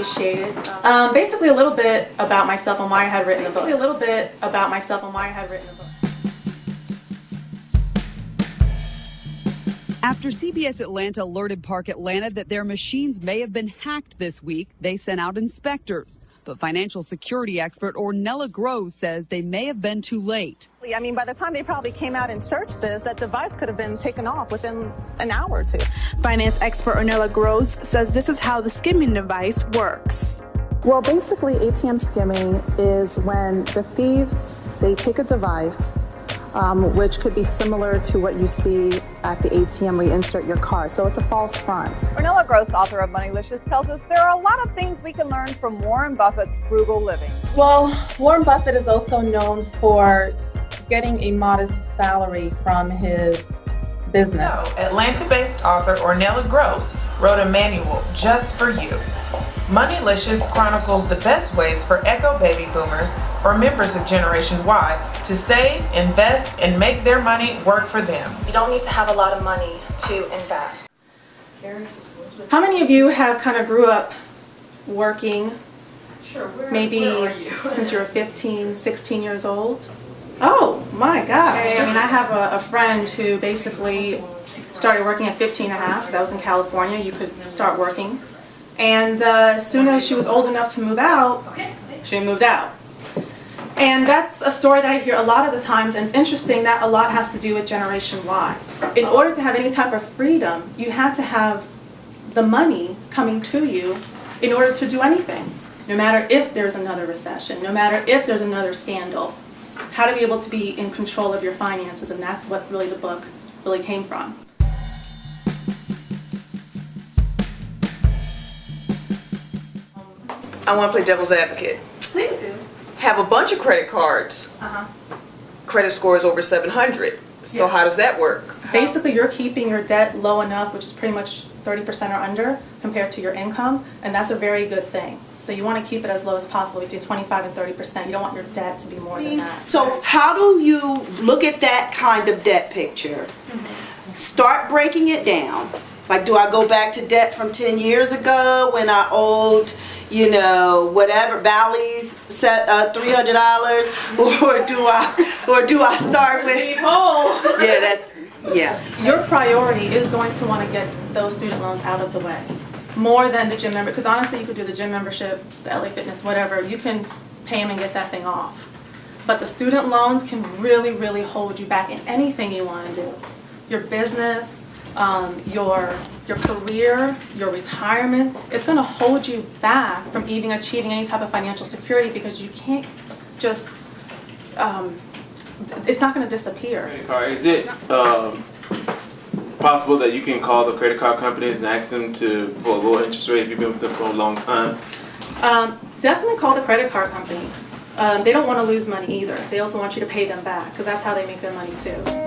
appreciated. Basically a little bit about myself and why I had written the book. After CBS Atlanta alerted Park Atlanta that their machines may have been hacked this week, they sent out inspectors. But financial security expert Ornella Grosz says they may have been too late. I mean, by the time they probably came out and searched this, that device could have been taken off within an hour or two. Finance expert Ornella Grosz says this is how the skimming device works. Well, basically, ATM skimming is when the thieves, they take a device, which could be similar to what you see at the ATM where you insert your card. So it's a false front. Ornella Grosz, author of Moneylicious, tells us there are a lot of things we can learn from Warren Buffett's frugal living. Well, Warren Buffett is also known for getting a modest salary from his business. So, Atlanta-based author Ornella Grosz wrote a manual just for you. Moneylicious chronicles the best ways for Echo baby boomers or members of Generation Y to save, invest, and make their money work for them. You don't need to have a lot of money to invest. How many of you have kind of grew up working, maybe since you were 15, 16 years old? Oh my gosh. I mean, I have a friend who basically started working at 15 and a half. That was in California. You could start working. And as soon as she was old enough to move out, she moved out. And that's a story that I hear a lot of the times, and it's interesting that a lot has to do with Generation Y. In order to have any type of freedom, you had to have the money coming to you in order to do anything, no matter if there's another recession, no matter if there's another scandal. How to be able to be in control of your finances, and that's what really the book really came from. I want to play devil's advocate. Please do. Have a bunch of credit cards. Credit score is over 700. So how does that work? Basically, you're keeping your debt low enough, which is pretty much 30% or under compared to your income, and that's a very good thing. So you want to keep it as low as possible, between 25 and 30%. You don't want your debt to be more than that. So how do you look at that kind of debt picture? Start breaking it down. Like, do I go back to debt from 10 years ago when I owed, you know, whatever, Bally's $300, or do I start with? Your priority is going to want to get those student loans out of the way, more than the gym member. Because honestly, you could do the gym membership, the LA Fitness, whatever. You can pay them and get that thing off. But the student loans can really, really hold you back in anything you want to do. Your business. Your career, your retirement, it's going to hold you back from even achieving any type of financial security, because you can't just, it's not going to disappear. Is it possible that you can call the credit card companies and ask them for a lower interest rate if you've been with them for a long time? Definitely call the credit card companies. They don't want to lose money either. They also want you to pay them back, because that's how they make their money too.